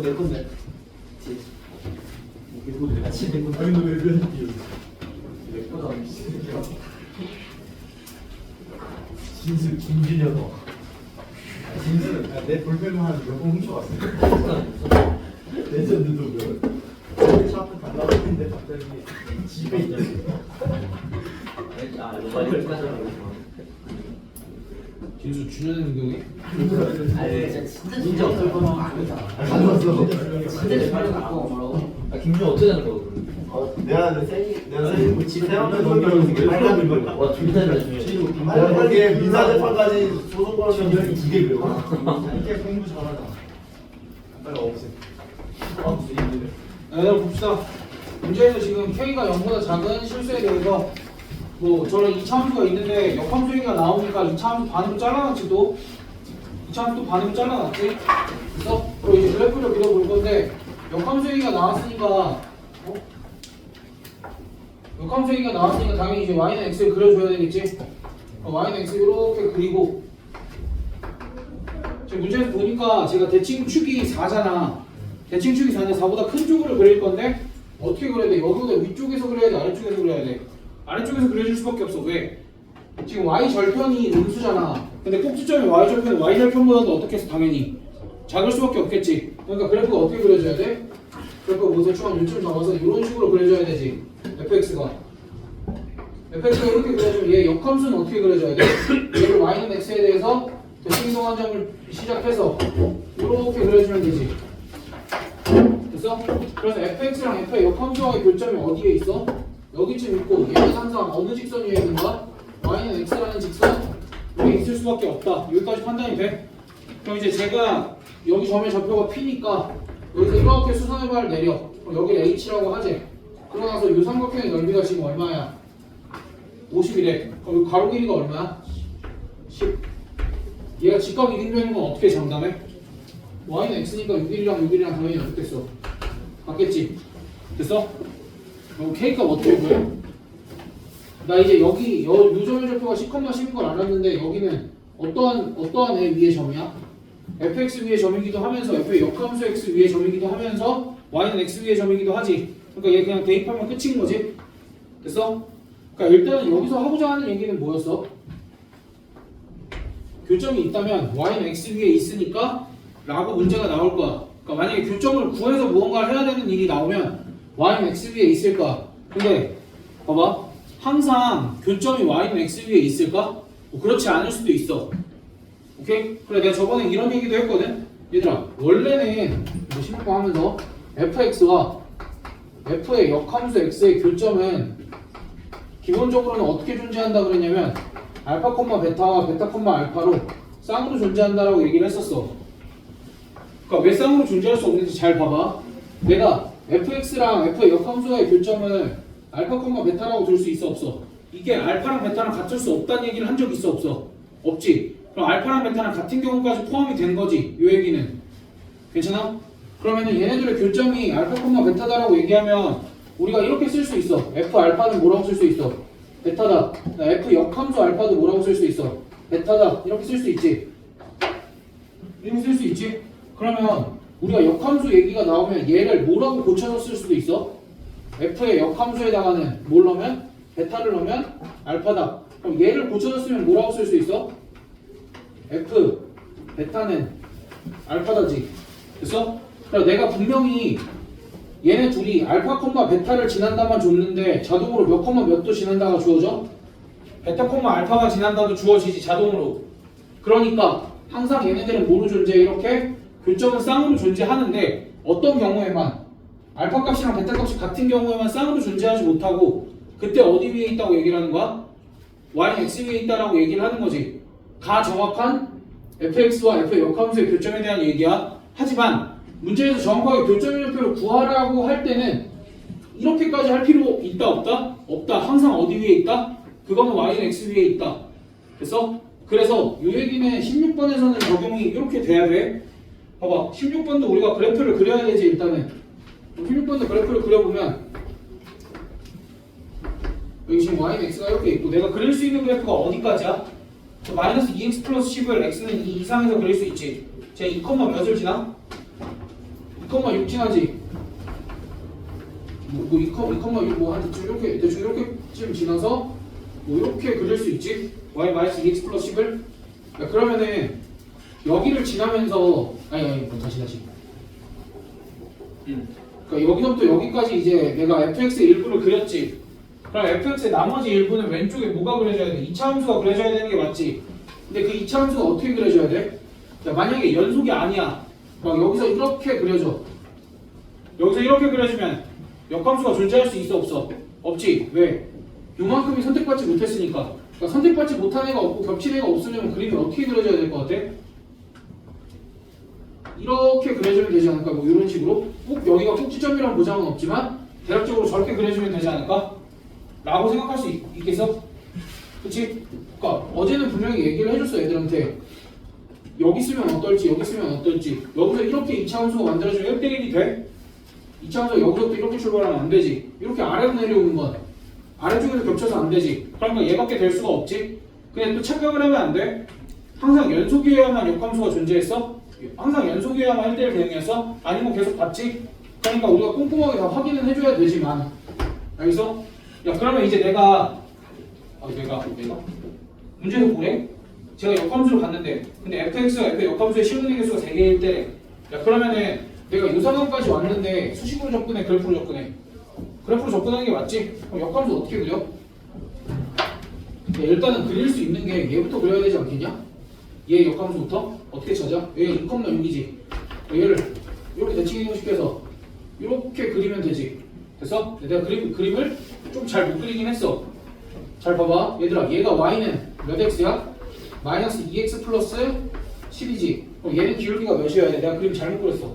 내 건데. 같이 내 건데. 아니 너왜 그랬지? 내 거다. 진수 김준혁. 진수는 내 볼펜을 한몇번 훔쳐왔어. 레전드도 몇. 샤프 달라고 했는데 갑자기 집에 있냐. 아, 이거 많이 끝나잖아. 진수 주년 운동회? 아니, 진짜 없을 거면 아니잖아. 가져왔어. 진짜 잘 갖고 뭐라고? 아 김준 어쩌자는 거 내가 세이 집에 한번 넘겨놓은 빨간 거. 와, 둘 다 나중에. 내가 이게 민사재판까지 소송 걸면 12개 배워. 이게 공부 잘하잖아. 빨리 없애. 여러분 봅시다. 문제에서 지금 K가 0보다 작은 실수에 대해서 뭐 저런 이차함수가 있는데 역함수 얘기가 나오니까 이차함수 반으로 잘라놨지도 이차함수 반으로 잘라놨지. 그래서 그리고 이제 그래프를 그려볼 건데 역함수 얘기가 나왔으니까 역함수 얘기가 나왔으니까 당연히 이제 y는 x를 그려줘야 되겠지. y는 x 이렇게 그리고 지금 문제에서 보니까 제가 대칭축이 4잖아. 대칭축이 4인데 4보다 큰 쪽을 그릴 건데 어떻게 그려야 돼? 여기보다 위쪽에서 그려야 돼? 아래쪽에서 그려야 돼? 아래쪽에서 그려줄 수밖에 없어. 왜? 지금 y절편이 음수잖아. 근데 꼭지점이 y절편, y절편보다도 어떻게 해서 당연히 작을 수밖에 없겠지. 그러니까 그래프가 어떻게 그려져야 돼? 그래프가 무슨 초한 요점 잡아서 이런 식으로 그려줘야 되지. fx가 이렇게 그려주면 얘 역함수는 어떻게 그려줘야 돼? 얘를 y는 x에 대해서 대칭이동한 점을 시작해서 이렇게 그려주면 되지. 됐어? 그래서 fx랑 f의 역함수와의 교점이 어디에 있어? 여기쯤 있고 얘는 항상 어느 직선 위에 있는가? y는 x라는 직선 위에 있을 수밖에 없다. 여기까지 판단이 돼? 그럼 이제 제가 여기 점의 좌표가 p니까 여기서 이렇게 수선의 발을 내려. 그럼 여기 h라고 하지. 그러고 나서 이 삼각형의 넓이가 지금 얼마야? 50이래. 그럼 이 가로 길이가 얼마야? 10. 얘가 직각 이등변인 건 어떻게 장담해? y는 x니까 6일이랑 당연히 어떻게 됐어? 같겠지? 됐어? 그럼 k값 어떻게 구해? 나 이제 여기 요점의 좌표가 10,10인 걸 알았는데 여기는 어떠한 애 위의 점이야? fx 위의 점이기도 하면서 f의 역함수 x 위의 점이기도 하면서 y는 x 위의 점이기도 하지. 그러니까 얘 그냥 대입하면 끝인 거지. 됐어? 그러니까 일단은 여기서 하고자 하는 얘기는 뭐였어? 교점이 있다면 y는 x 위에 있으니까 라고 문제가 나올 거야. 그러니까 만약에 교점을 구해서 무언가를 해야 되는 일이 나오면 y는 x 위에 있을까? 근데 봐봐. 항상 교점이 y는 x 위에 있을까? 뭐 그렇지 않을 수도 있어. 오케이? 그래 내가 저번에 이런 얘기도 했거든. 얘들아 원래는 뭐 심고 하면서 fx와 f의 역함수 x의 교점은 기본적으로는 어떻게 존재한다 그랬냐면 알파 콤마 베타와 베타 콤마 알파로 쌍으로 존재한다라고 얘기를 했었어. 그러니까 왜 쌍으로 존재할 수 없는지 잘 봐봐. 내가 fx랑 f의 역함수와의 교점을 알파 콤마 베타라고 둘 수 있어 없어? 이게 알파랑 베타랑 같을 수 없다는 얘기를 한 적 있어 없어? 없지. 그럼 알파랑 베타랑 같은 경우까지 포함이 된 거지 이 얘기는. 괜찮아? 그러면은 얘네들의 교점이 알파 콤마 베타다라고 얘기하면 우리가 이렇게 쓸 수 있어. f 알파는 뭐라고 쓸 수 있어? 베타다. f 역함수 알파도 뭐라고 쓸 수 있어? 베타다. 이렇게 쓸 수 있지. 이렇게 쓸 수 있지. 그러면 우리가 역함수 얘기가 나오면 얘를 뭐라고 고쳐서 쓸 수도 있어? f의 역함수에다가는 뭘 넣으면? 베타를 넣으면 알파다. 그럼 얘를 고쳐서 쓰면 뭐라고 쓸 수 있어? f 베타는 알파다지. 됐어? 그럼 내가 분명히 얘네 둘이 알파 콤마 베타를 지난다만 줬는데 자동으로 몇 콤마 몇도 지난다가 주어져? 베타 콤마 알파가 지난다도 주어지지 자동으로. 그러니까 항상 얘네들은 뭐로 존재해? 이렇게 교점은 쌍으로 존재하는데 어떤 경우에만 알파 값이랑 베타 값이 같은 경우에만 쌍으로 존재하지 못하고 그때 어디 위에 있다고 얘기를 하는 거야? y는 x 위에 있다라고 얘기를 하는 거지. 가 정확한 fx와 f의 역함수의 교점에 대한 얘기야. 하지만 문제에서 정확하게 교점의 좌표를 구하라고 할 때는 이렇게까지 할 필요 있다 없다? 없다. 항상 어디 위에 있다? 그거는 y는 x 위에 있다. 됐어? 그래서 요 얘기는 16번에서는 적용이 이렇게 돼야 돼. 봐봐. 16번도 우리가 그래프를 그려야 되지 일단은. 16번도 그래프를 그려보면 여기 지금 y는 x가 이렇게 있고 내가 그릴 수 있는 그래프가 어디까지야? 마이너스 2x 플러스 10을 x는 2 이상에서 그릴 수 있지. 제가 2, 몇을 지나? 2,6 지나지. 뭐 2,6 뭐 한 대충 이렇게쯤 지나서 뭐 이렇게 그릴 수 있지. y 마이너스 2x 플러스 10을. 야, 그러면은 여기를 지나면서 아니 뭐 다시. 그러니까 여기서부터 여기까지 이제 내가 fx의 일부를 그렸지. 그럼 fx의 나머지 일부는 왼쪽에 뭐가 그려져야 돼? 2차 함수가 그려져야 되는 게 맞지. 근데 그 2차 함수가 어떻게 그려져야 돼? 자, 만약에 연속이 아니야. 막 여기서 이렇게 그려져. 여기서 이렇게 그려지면 역함수가 존재할 수 있어 없어? 없지. 왜? 요만큼이 선택받지 못했으니까. 그러니까 선택받지 못한 애가 없고 겹친 애가 없으려면 그림이 어떻게 그려져야 될 것 같아? 이렇게 그려주면 되지 않을까? 뭐 이런 식으로 꼭 여기가 꼭지점이란 보장은 없지만 대략적으로 저렇게 그려주면 되지 않을까? 라고 생각할 수 있겠어? 그치? 그러니까 어제는 분명히 얘기를 해줬어 애들한테 여기 쓰면 어떨지 여기 쓰면 어떨지 여기서 이렇게 2차 함수가 만들어지면 1대 1이 돼? 2차 함수가 여기서부터 이렇게 출발하면 안 되지. 이렇게 아래로 내려오는 건 아래쪽에서 겹쳐서 안 되지. 그러니까 얘밖에 될 수가 없지. 근데 또 착각을 하면 안 돼. 항상 연속이어야만 역함수가 존재했어? 항상 연속이어야만 1대1 대응이었어? 아니면 계속 봤지? 그러니까 우리가 꼼꼼하게 다 확인은 해줘야 되지만 알겠어? 야 그러면 이제 내가 문제에서 뭐래? 제가 역함수를 봤는데 근데 fx가 f 역함수의 시분의 개수가 3개일 때 야 그러면은 내가 이 상황까지 왔는데 수식으로 접근해 그래프로 접근해? 그래프로 접근하는 게 맞지? 그럼 역함수 어떻게 그려? 야, 일단은 그릴 수 있는 게 얘부터 그려야 되지 않겠냐? 얘 역함수부터 어떻게 찾아? 얘가 2,6이지. 얘를 이렇게 대칭 이동시켜서 이렇게 그리면 되지. 됐어? 내가 그림을 좀 잘 못 그리긴 했어. 잘 봐봐. 얘들아, 얘가 y는 몇 x야? 마이너스 2x 플러스 10이지. 그럼 얘는 기울기가 몇이어야 돼? 내가 그림 잘못 그렸어.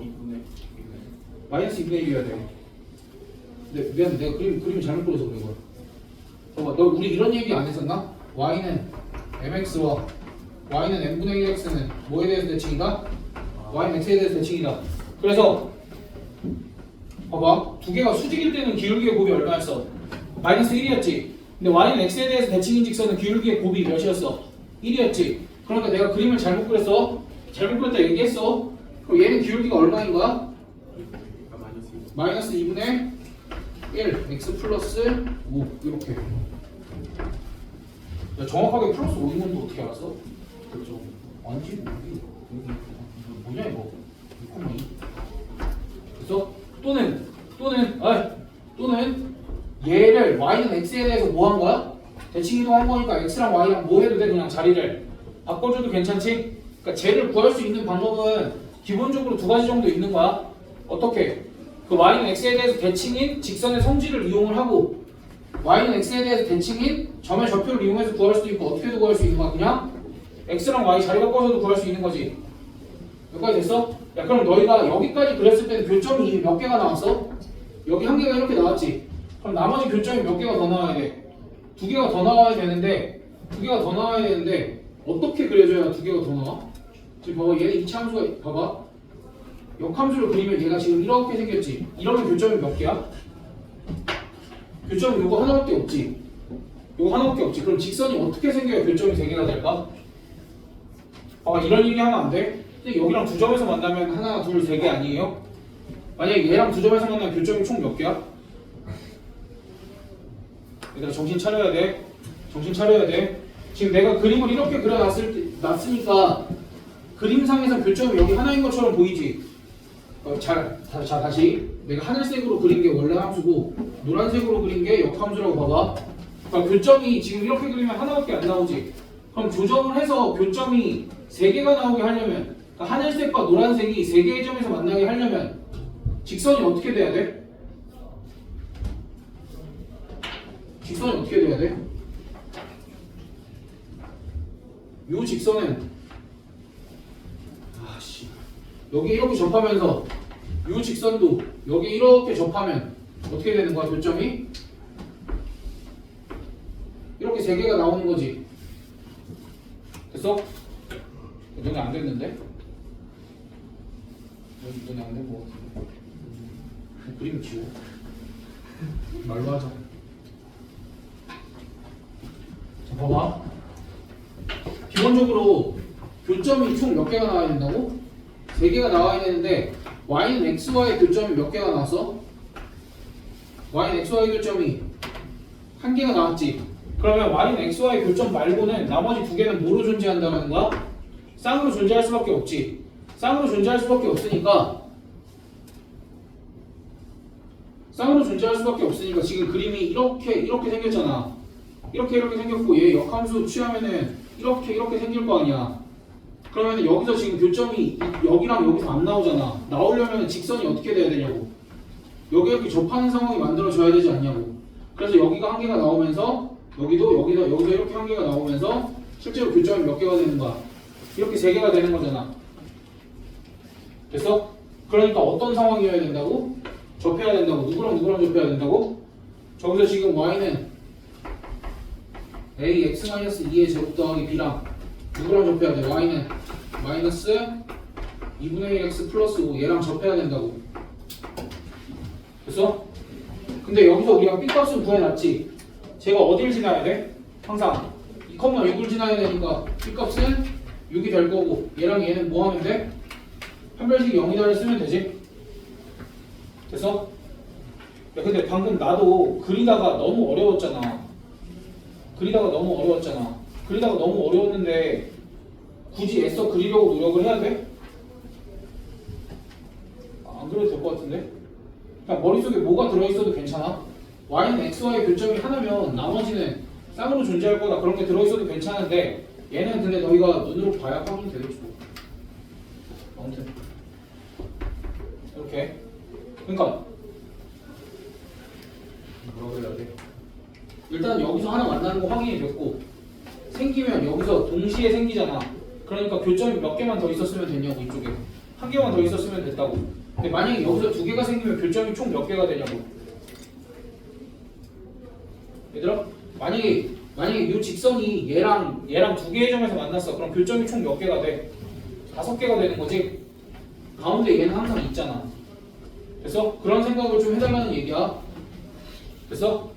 마이너스 2분의 1이어야 돼. 근데 미안해, 내가 그림 잘못 그려서 그런 거야. 봐봐, 너 우리 이런 얘기 안 했었나? y는 mx와 y는 n분의 1x는 뭐에 대해서 대칭이다? y는 x에 대해서 대칭이다. 그래서 봐봐, 두 개가 수직일 때는 기울기의 곱이 얼마였어? 마이너스 1이었지. 근데 y는 x에 대해서 대칭인 직선은 기울기의 곱이 몇이었어? 1이었지. 그러니까 내가 그림을 잘못 그렸어. 잘못 그렸다 얘기했어. 그럼 얘는 기울기가 얼마인 거야? 마이너스 2분의 1 x 플러스 5 이렇게. 야, 정확하게 플러스 5인 건데 어떻게 알았어? 그렇죠. 아니지 뭐냐 이거 6,2 그래서 또는 얘를 y는 x에 대해서 뭐 한 거야? 대칭 이동한 거니까 x랑 y랑 뭐 해도 돼? 그냥 자리를 바꿔줘도 괜찮지? 그러니까 쟤를 구할 수 있는 방법은 기본적으로 두 가지 정도 있는 거야. 어떻게? 그 y는 x에 대해서 대칭인 직선의 성질을 이용을 하고 y는 x에 대해서 대칭인 점의 좌표를 이용해서 구할 수도 있고 어떻게도 구할 수 있는 거야. 그냥 x랑 y 자리 바꿔서도 구할 수 있는 거지. 여기까지 됐어? 야 그럼 너희가 여기까지 그렸을 때는 교점이 이미 몇 개가 나왔어? 여기 한 개가 이렇게 나왔지. 그럼 나머지 교점이 몇 개가 더 나와야 돼? 2개가 더 나와야 되는데 어떻게 그려줘야 2개가 더 나와? 지금 봐봐, 얘는 2차 함수가 봐봐, 역함수를 그리면 얘가 지금 이렇게 생겼지. 이러면 교점이 몇 개야? 교점은 요거 하나밖에 없지. 요거 하나밖에 없지. 그럼 직선이 어떻게 생겨야 교점이 3개가 될까? 봐봐, 이런 얘기 하면 안 돼? 근데 여기랑 두 점에서 만나면 하나, 둘, 3개 아니에요? 만약에 얘랑 두 점에서 만나면 교점이 총 몇 개야? 얘들아 정신 차려야 돼. 지금 내가 그림을 이렇게 그려놨으니까 그림상에서 교점이 여기 하나인 것처럼 보이지? 자, 다시 내가 하늘색으로 그린 게 원래 함수고 노란색으로 그린 게 역함수라고 봐봐. 그러니까 교점이 지금 이렇게 그리면 하나밖에 안 나오지. 그럼 조정을 해서 교점이 3개가 나오게 하려면 그러니까 하늘색과 노란색이 3개의 점에서 만나게 하려면 직선이 어떻게 돼야 돼? 직선이 어떻게 돼야 돼? 요 직선은 여기 이렇게 접하면서 요 직선도 여기 이렇게 접하면 어떻게 되는 거야? 교점이 이렇게 3개가 나오는 거지. 됐어? 눈에 안 됐는데? 눈에 안 된 거 같은데. 그림 지워. 말로 하자. 자, 봐봐. 기본적으로 교점이 총 몇 개가 나와야 된다고? 3개가 나와야 되는데 y는 x와의 교점이 몇 개가 나왔어? y는 x와의 교점이 1개가 나왔지. 그러면 y는 x와의 교점 말고는 나머지 2개는 뭐로 존재한다는 거야? 쌍으로 존재할 수밖에 없지. 쌍으로 존재할 수밖에 없으니까 지금 그림이 이렇게 생겼잖아. 이렇게 생겼고 얘 역함수 취하면은 이렇게 생길 거 아니야. 그러면 여기서 지금 교점이 여기랑 여기서 안 나오잖아. 나오려면 직선이 어떻게 돼야 되냐고. 여기 이렇게 접하는 상황이 만들어져야 되지 않냐고. 그래서 여기가 1개가 나오면서 여기서 이렇게 1개가 나오면서 실제로 교점이 몇 개가 되는 거야? 이렇게 3개가 되는 거잖아. 됐어? 그러니까 어떤 상황이어야 된다고? 접해야 된다고. 누구랑 접해야 된다고? 저기서 지금 y는 ax-2의 제곱 더하기 b랑 누구랑 접해야 돼? y는 마이너스 2분의 1x 플러스 5 얘랑 접해야 된다고. 됐어? 근데 여기서 우리가 b값은 구해놨지. 제가 어딜 지나야 돼? 항상 2,6을 지나야 되니까 b값은 6이 될 거고 얘랑 얘는 뭐 하면 돼? 판별식 0이다를 쓰면 되지. 됐어? 야, 근데 방금 나도 그리다가 너무 어려웠잖아. 그리다가 너무 어려웠는데 굳이 애써 그리려고 노력을 해야 돼? 안 그래도 될 것 같은데? 그냥 머릿속에 뭐가 들어있어도 괜찮아. y는 x와의 교점이 하나면 나머지는 쌍으로 존재할 거다. 그런 게 들어있어도 괜찮은데 얘는 근데 너희가 눈으로 봐야 확인 되겠지. 아무튼 이렇게. 그러니까 뭐라고 해야 돼? 일단 여기서 하나 만나는 거 확인이 됐고 생기면 여기서 동시에 생기잖아. 그러니까 교점이 몇 개만 더 있었으면 됐냐고. 이쪽에 1개만 더 있었으면 됐다고. 근데 만약에 여기서 2개가 생기면 교점이 총 몇 개가 되냐고. 얘들아, 만약에 이 직선이 얘랑 2개의 점에서 만났어. 그럼 교점이 총 몇 개가 돼? 5개가 되는 거지. 가운데 얘는 항상 있잖아. 됐어? 그런 생각을 좀 해달라는 얘기야. 됐어?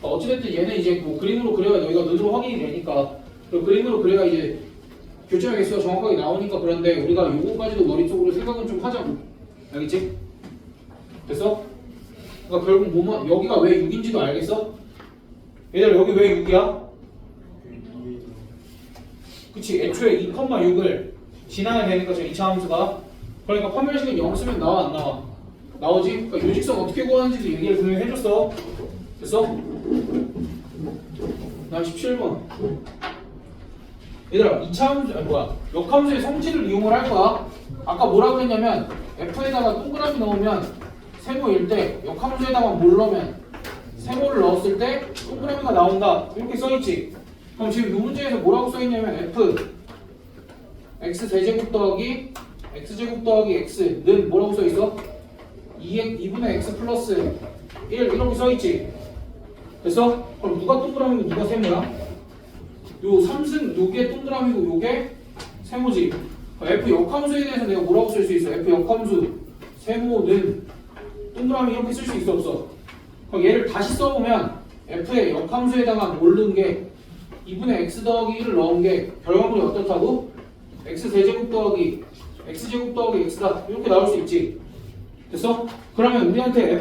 어찌됐든 얘는 이제 뭐 그림으로 그려야 너희가 눈으로 확인이 되니까. 그리고 그림으로 그래야 이제 교점의 개수가 정확하게 나오니까. 그런데 우리가 요거까지도 머릿속으로 생각은 좀 하자고. 알겠지? 됐어? 그러니까 결국 뭐만 여기가 왜 6인지도 알겠어? 얘들아, 여기 왜 6이야? 그치, 애초에 2,6을 지나야 되니까 저 2차 함수가. 그러니까 판별식은 0 쓰면 나와 안 나와? 나오지? 그러니까 요직선 어떻게 구하는지도 얘기를 분명히 해줬어. 됐어? 다음 17번. 얘들아, 2차 함수, 역함수의 성질을 이용을 할 거야. 아까 뭐라고 했냐면 f에다가 동그라미 넣으면 세모일 때 역함수에다가 뭘 넣으면 세모를 넣었을 때 동그라미가 나온다. 이렇게 써있지. 그럼 지금 이 문제에서 뭐라고 써있냐면 f x 세제곱 더하기 x제곱 더하기 x는 뭐라고 써있어? 2분의 x 플러스 1 이렇게 써있지. 됐어? 그럼 누가 동그라미고 누가 세모야? 요 3승 요게 동그라미고 요게 세모지. f 역함수에 대해서 내가 뭐라고 쓸 수 있어? f 역함수 세모는 동그라미 이렇게 쓸 수 있어 없어? 그럼 얘를 다시 써보면 f의 역함수에다가 뭘 넣은 게 2분의 x 더하기 1을 넣은 게 결과물이 어떻다고? x 세제곱 더하기 x제곱 더하기 x다. 이렇게 나올 수 있지. 됐어? 그러면 우리한테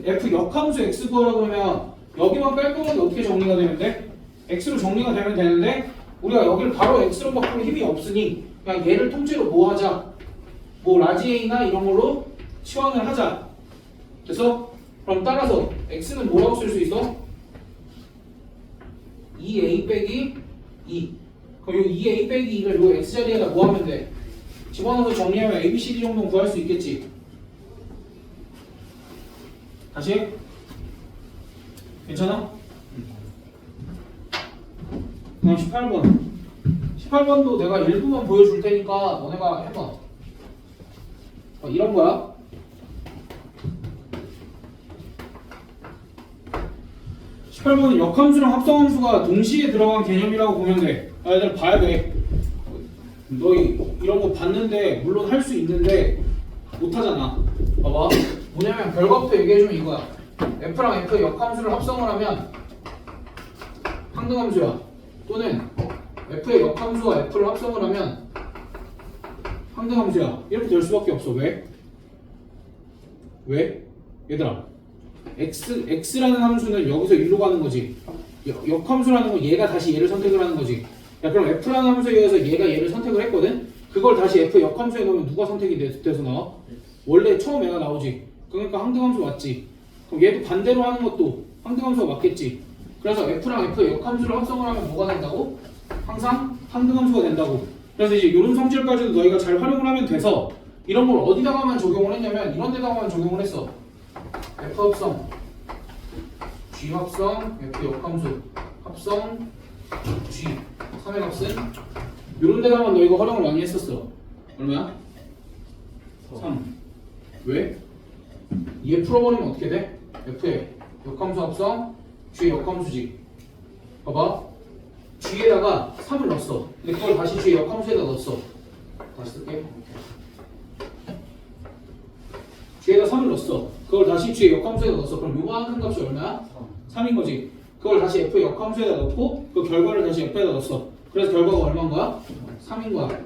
f 역함수 x 구하라고 하면 여기만 깔끔하게 어떻게 정리가 되면 돼? x로 정리가 되면 되는데 우리가 여기를 바로 x로 바꾸는 힘이 없으니 그냥 얘를 통째로 뭐 하자? 뭐 라지 a나 이런 걸로 치환을 하자. 됐어? 그럼 따라서 x는 뭐라고 쓸 수 있어? 2a 빼기 2. 그럼 요 2a 빼기 2를 요 x 자리에다 뭐 하면 돼? 집어넣어서 정리하면 a, b, c, d 정도는 구할 수 있겠지. 다시? 괜찮아? 그럼 18번. 18번도 내가 일부만 보여줄 테니까 너네가 해봐. 이런 거야. 18번은 역함수랑 합성함수가 동시에 들어간 개념이라고 보면 돼. 얘들아 봐야 돼. 너희 이런 거 봤는데 물론 할 수 있는데 못 하잖아. 봐봐. 뭐냐면 결과부터 얘기해주면 이거야. F랑 F의 역함수를 합성을 하면 항등함수야. 또는 F의 역함수와 F를 합성을 하면 항등함수야. 이렇게 될 수밖에 없어. 왜? 왜? 얘들아, x라는 함수는 여기서 1로 가는 거지. 역함수라는 건 얘가 다시 얘를 선택을 하는 거지. 야, 그럼 f라는 함수에 의해서 얘가 얘를 선택을 했거든? 그걸 다시 f 역함수에 넣으면 누가 선택이 돼서 나와? 원래 처음 애가 나오지. 그러니까 항등함수 맞지. 그럼 얘도 반대로 하는 것도 항등함수가 맞겠지. 그래서 f랑 f의 역함수를 합성을 하면 뭐가 된다고? 항상 항등함수가 된다고. 그래서 이제 이런 성질까지도 너희가 잘 활용을 하면 돼서 이런 걸 어디다가만 적용을 했냐면 이런 데다가만 적용을 했어. F 합성, G 합성, F 역함수, 합성, G, 3의 값은 이런 데다가만 너희가 활용을 많이 했었어. 얼마야? 3. 왜? 얘 풀어버리면 어떻게 돼? F의 역함수 합성, G의 역함수지. 봐봐. G에다가 3을 넣었어. 근데 그걸 다시 G의 역함수에다 넣었어. 다시 쓸게. G에다 3을 넣었어. 그걸 다시 G의 역함수에다 넣었어. 그럼 요거 하는 값이 얼마야? 3인 거지. 그걸 다시 F의 역함수에다 넣고 그 결과를 다시 F에다 넣었어. 그래서 결과가 얼마인 거야? 3인 거야.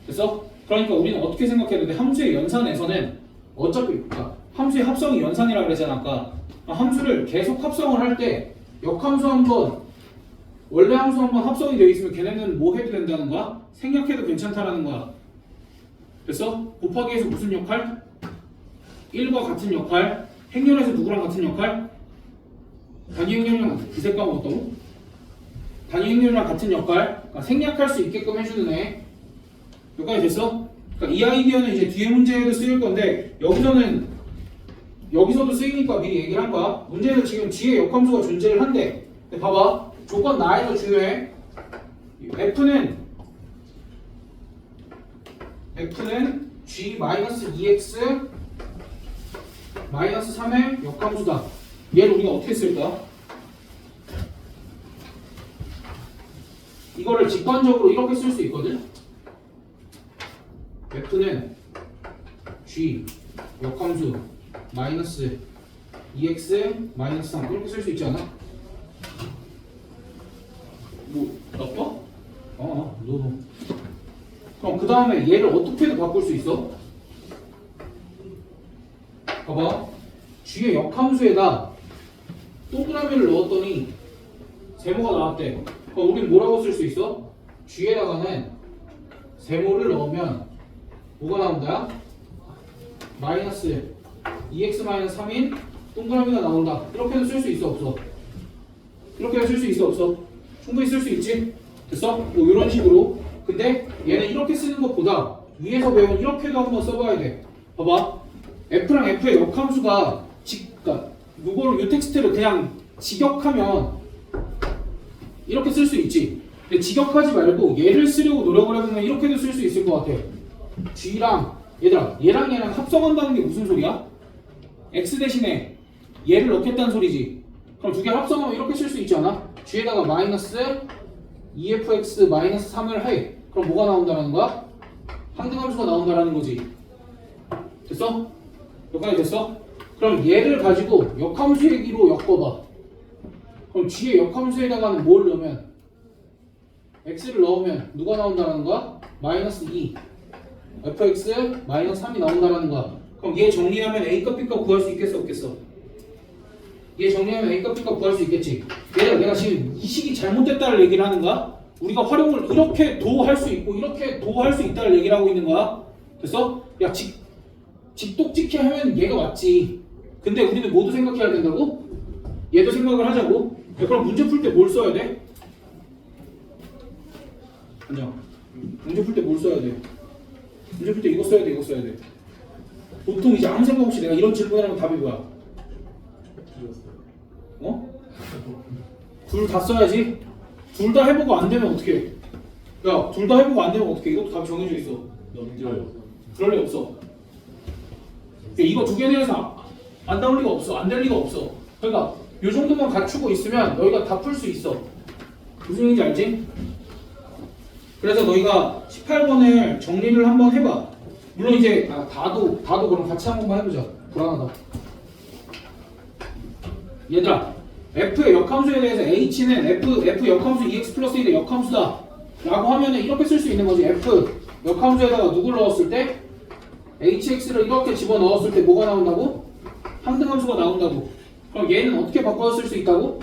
됐어? 그러니까 우리는 어떻게 생각해야 되는데 함수의 연산에서는 어차피 그러니까 함수의 합성이 연산이라 그랬잖아 아까. 함수를 계속 합성을 할 때 역함수 한번 원래 함수 한번 합성이 되어 있으면 걔네는 뭐 해도 된다는 거야? 생략해도 괜찮다라는 거야. 됐어? 곱하기에서 무슨 역할? 1과 같은 역할. 행렬에서 누구랑 같은 역할? 단위 행렬이랑 이 색 까먹었다고? 단위 행렬이랑 같은 역할. 그러니까 생략할 수 있게끔 해주는 애. 여기까지 됐어? 그러니까 이 아이디어는 이제 뒤에 문제에도 쓰일 건데 여기서도 쓰이니까 미리 얘기를 한 거야. 문제는 지금 G의 역함수가 존재를 한대. 근데 봐봐. 조건 나에서 중요해. F는 G-2x 마이너스 3의 역함수다. 얘를 우리가 어떻게 쓸 거야? 이거를 직관적으로 이렇게 쓸 수 있거든? F는 G 역함수 마이너스 2x 마이너스 3 이렇게 쓸 수 있지 않아? 뭐 나빠? 너. 그럼 그 다음에 얘를 어떻게든 바꿀 수 있어? 봐봐. G의 역함수에다 동그라미를 넣었더니 세모가 나왔대. 그럼 우린 뭐라고 쓸 수 있어? G에다가는 세모를 넣으면 뭐가 나온다? 마이너스 2x 마이너스 3인 동그라미가 나온다. 이렇게도 쓸 수 있어 없어? 이렇게도 쓸 수 있어 없어? 충분히 쓸 수 있지? 됐어? 뭐 이런 식으로. 근데 얘는 이렇게 쓰는 것보다 위에서 배운 이렇게도 한번 써봐야 돼. 봐봐. F랑 F의 역함수가 그러니까 이거를 이 텍스트를 그냥 직역하면 이렇게 쓸 수 있지. 근데 직역하지 말고 얘를 쓰려고 노력을 해보면 이렇게도 쓸 수 있을 것 같아. G랑 얘들아 얘랑 합성한다는 게 무슨 소리야? X 대신에 얘를 넣겠다는 소리지. 그럼 두 개 합성하면 이렇게 쓸 수 있지 않아? G에다가 마이너스 2fx 마이너스 3을 해. 그럼 뭐가 나온다는 거야? 항등함수가 나온다는 거지. 됐어? 여기까지 됐어? 그럼 얘를 가지고 역함수 얘기로 엮어봐. 그럼 G의 역함수에다가는 뭘 넣으면? x를 넣으면 누가 나온다는 거야? 마이너스 2 fx 마이너스 3이 나온다는 거야. 그럼 얘 정리하면 a값 b값 구할 수 있겠어 없겠어? 얘 정리하면 a값 b값 구할 수 있겠지. 내가 지금 이 식이 잘못됐다는 얘기를 하는 거야? 우리가 활용을 이렇게 도할 수 있고 이렇게 도할 수 있다는 얘기를 하고 있는 거야. 됐어? 야 직독직해 하면 얘가 맞지. 근데 우리는 모두 생각해야 된다고? 얘도 생각을 하자고? 야, 그럼 문제 풀 때 뭘 써야 돼? 안녕. 문제 풀 때 뭘 써야 돼? 문제 풀 때 이거 써야 돼, 이거 써야 돼. 보통 이제 아무 생각 없이 내가 이런 질문을 하면 답이 뭐야? 어? 둘 다 써야지. 둘 다 해보고 안 되면 어떻게 해? 야, 둘 다 해보고 안 되면 어떻게 해? 이것도 답이 정해져 있어. 넘겨요. 그럴 리 없어. 이거 두 개에 대해서 안 나올 리가 없어. 안 될 리가 없어. 그러니까 이 정도만 갖추고 있으면 너희가 다 풀 수 있어. 무슨 얘기인지 알지? 그래서 너희가 18번을 정리를 한번 해봐. 물론 이제 다도 그럼 같이 한 번만 해보자. 불안하다. 얘들아, f의 역함수에 대해서 h는 f 역함수 2x 플러스 1의 역함수다 라고 하면은 이렇게 쓸 수 있는 거지. f 역함수에다가 누굴 넣었을 때 hx를 이렇게 집어넣었을 때 뭐가 나온다고? 항등함수가 나온다고. 그럼 얘는 어떻게 바꿔서 쓸 수 있다고?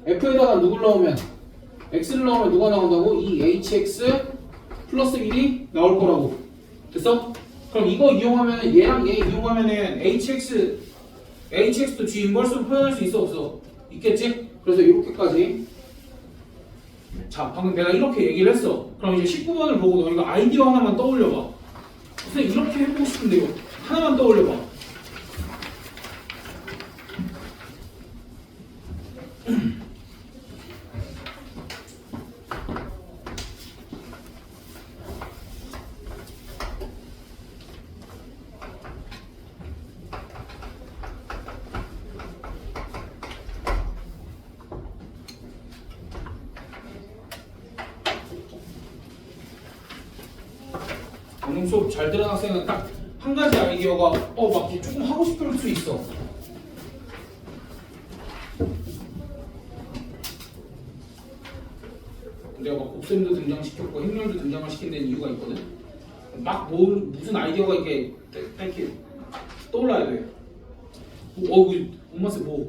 f에다가 누굴 넣으면 x를 넣으면 누가 나온다고? 이 hx 플러스 1이 나올 거라고. 됐어? 그럼 이거 이용하면 얘랑 얘 이용하면은 hx도 g 인버스로 표현할 수 있어 없어? 있겠지? 그래서 이렇게까지. 자, 방금 내가 이렇게 얘기를 했어. 그럼 이제 19번을 보고 너희가 아이디어 하나만 떠올려봐. 선생님 이렇게 해보고 싶은데요. 하나만 떠올려봐. 오늘 수업 잘 들은 학생은 딱 한 가지 아이디어가 막 조금 하고 싶을 수 있어. 내가 막 곱셈도 등장시켰고 행렬도 등장을 시킨 데는 이유가 있거든. 막 무슨 아이디어가 이렇게 떠올라야 돼. 그 엄마세 뭐가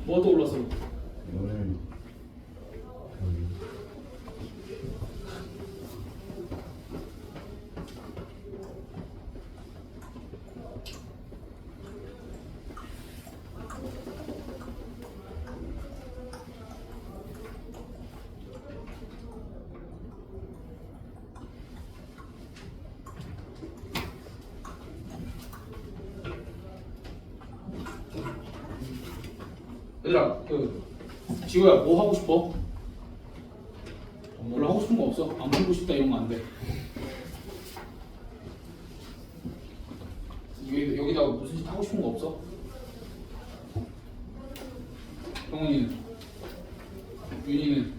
떠올랐어? 얘들아, 지호야 뭐 하고 싶어? 별로 하고 싶은 거 없어? 안 보고 싶다 이런 거 안 돼. 여기다가 무슨 짓 하고 싶은 거 없어? 경훈이는? 윤이는?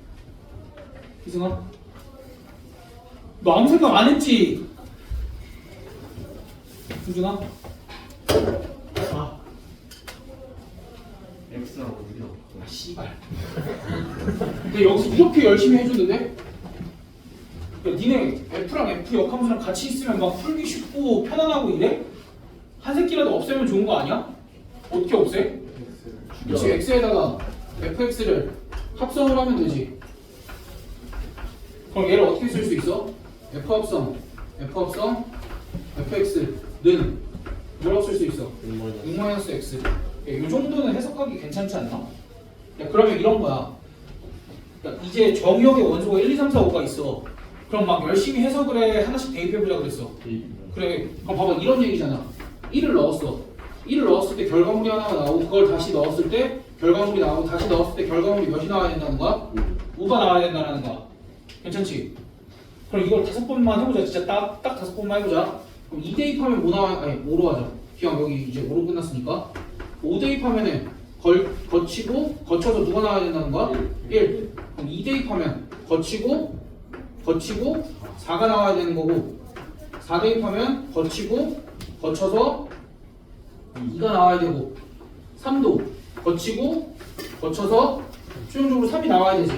희승아? 너 아무 생각 안 했지? 수준아? X하고 6이요. 씨발. 근데 여기서 이렇게 열심히 해줬는데? 그러니까 니네 F랑 F 역함수랑 같이 있으면 막 풀기 쉽고 편안하고 이래? 한 새끼라도 없애면 좋은 거 아니야? 어떻게 없애? 그렇지, X에다가 fx를 합성을 하면 되지. 그럼 얘를 어떻게 쓸 수 있어? f합성 fx는 뭐라고 쓸 수 있어? 6-x. 이 정도는 해석하기 괜찮지 않나? 야, 그러면 이런 거야. 그러니까 이제 정의역의 원소가 1, 2, 3, 4, 5가 있어. 그럼 막 열심히 해석을 해. 하나씩 대입해보자 그랬어. 그래. 그럼 봐봐, 이런 얘기잖아. 1을 넣었어. 1을 넣었을 때 결과물이 하나가 나오고 그걸 다시 넣었을 때 결과물이 나오고 다시 넣었을 때 결과물이 몇이 나와야 된다는 거야? 5가 나와야 된다는 거야. 괜찮지? 그럼 이걸 5번만 해보자. 진짜 딱 5번만 해보자. 그럼 2 대입하면 뭐 나와야, 아니 5로 하자. 그냥 여기 이제 5로 끝났으니까 5 대입하면은 거치고 거쳐서 누가 나와야 된다는 거야? 1. 그럼 2 대입하면 거치고 4가 나와야 되는 거고 4 대입하면 거치고 거쳐서 2가 나와야 되고 3도 거치고 거쳐서 최종적으로 3이 나와야 되지.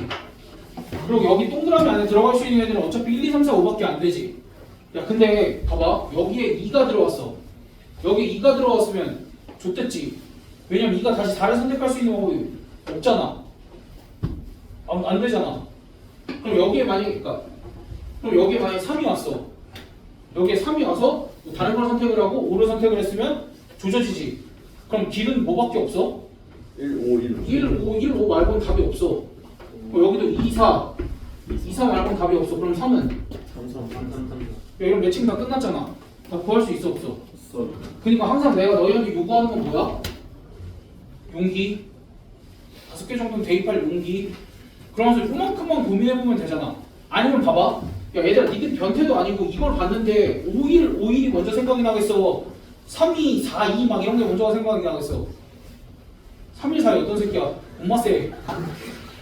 그리고 여기 동그라미 안에 들어갈 수 있는 애들은 어차피 1, 2, 3, 4, 5밖에 안 되지. 야, 근데 봐봐, 여기에 2가 들어왔어. 여기에 2가 들어왔으면 좋댔지. 왜냐면 2가 다시 4를 선택할 수 있는 방법이 없잖아. 안 되잖아. 그럼 여기에 만약에 3이 왔어. 여기에 3이 와서 다른 걸 선택을 하고 5를 선택을 했으면 조져지지. 그럼 길은 뭐밖에 없어? 1, 5, 1, 5 말고는 답이 없어. 여기도 2, 4 말고는 답이 없어. 그럼 3은? 3. 이런 매칭 다 끝났잖아. 다 구할 수 있어 없어? 그러니까 항상 내가 너희한테 요구하는 건 뭐야? 용기 5개 정도는 대입할 용기. 그러면서 요만큼만 고민해보면 되잖아. 아니면 봐봐, 야 얘들아 니들 변태도 아니고 이걸 봤는데 5일이 먼저 생각이 나겠어? 3이 4, 2 막 이런 게 먼저 생각이 나겠어? 3, 1, 4이 어떤 새끼야? 엄마세.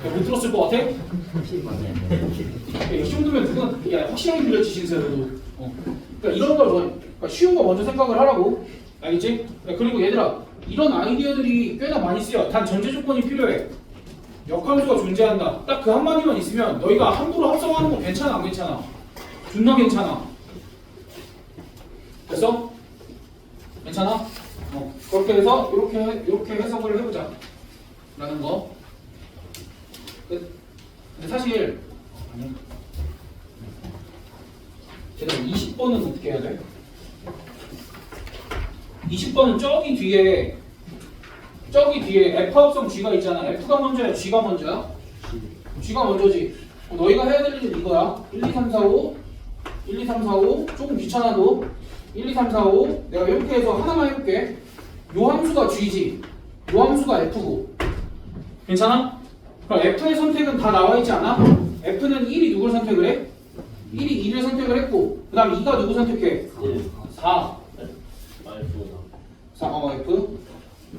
못 들었을 것 같아? 야, 이 정도면 누군 야 확실하게 들렸지 진짜로. 그러니까 이런 걸 그러니까 쉬운 거 먼저 생각을 하라고. 알겠지? 야, 그리고 얘들아 이런 아이디어들이 꽤나 많이 쓰여. 단 전제 조건이 필요해. 역함수가 존재한다. 딱 그 한마디만 있으면 너희가 함부로 합성하는 거 괜찮아 안 괜찮아? 존나 괜찮아. 됐어? 괜찮아? 그렇게 해서 이렇게 해석을 해보자. 라는 거. 끝. 근데 사실 아니. 제가 20번은 어떻게 해야 돼? 20번은 저기 뒤에 F 합성 G가 있잖아. F가 먼저야, G가 먼저야? G가 먼저지. 너희가 해야 될 일은 이거야. 1, 2, 3, 4, 5 1, 2, 3, 4, 5 조금 귀찮아도 1, 2, 3, 4, 5 내가 이렇게 해서 하나만 해볼게. 요 함수가 G지 요 함수가 F고 괜찮아? 그럼 F의 선택은 다 나와있지 않아? F는 1이 누굴 선택을 해? 1이 2를 선택을 했고 그 다음 2가 누구 선택해? 4 4 F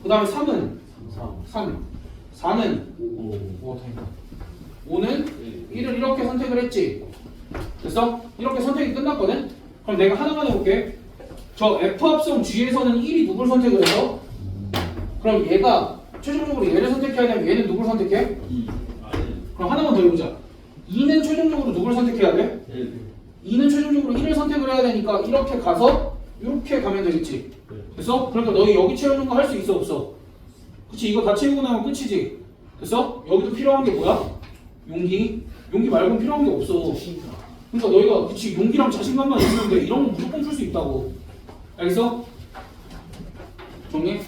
그 다음에 3은 3 4는 5는 1을 이렇게 선택을 했지. 됐어? 이렇게 선택이 끝났거든? 그럼 내가 하나만 해볼게. 저 F 합성 G에서는 1이 누굴 선택을 해서? 그럼 얘가 최종적으로 얘를 선택해야 되면 얘는 누굴 선택해? 그럼 하나만 더 해보자. 2는 최종적으로 누굴 선택해야 돼? 2는 최종적으로 1을 선택을 해야 되니까 이렇게 가서 이렇게 가면 되겠지. 됐어? 그러니까 너희 여기 채우는 거 할 수 있어 없어? 그치 이거 다 채우고 나면 끝이지. 됐어? 여기도 필요한 게 뭐야? 용기 말고는 필요한 게 없어. 그러니까 너희가 그치 용기랑 자신감만 있으면 돼. 이런 거 무조건 풀 수 있다고. 알겠어? 정리?